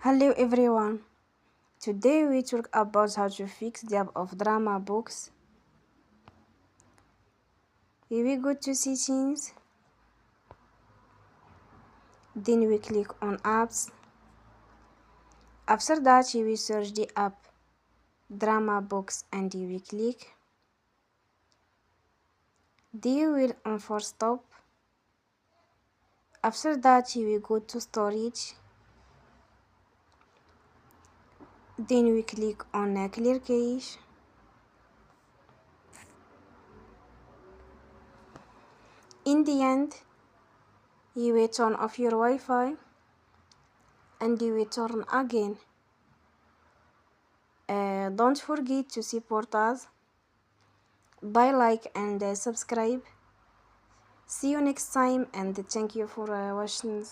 Hello everyone. Today we talk about how to fix the app of DramaBox. We will go to settings. Then we click on apps. After that you will search the app DramaBox and you will click. Then you will on for stop. After that you will go to storage. Then we click on clear cache. In the end, you will turn off your Wi-Fi and you will turn again. Don't forget to support us by like and subscribe. See you next time and thank you for watching.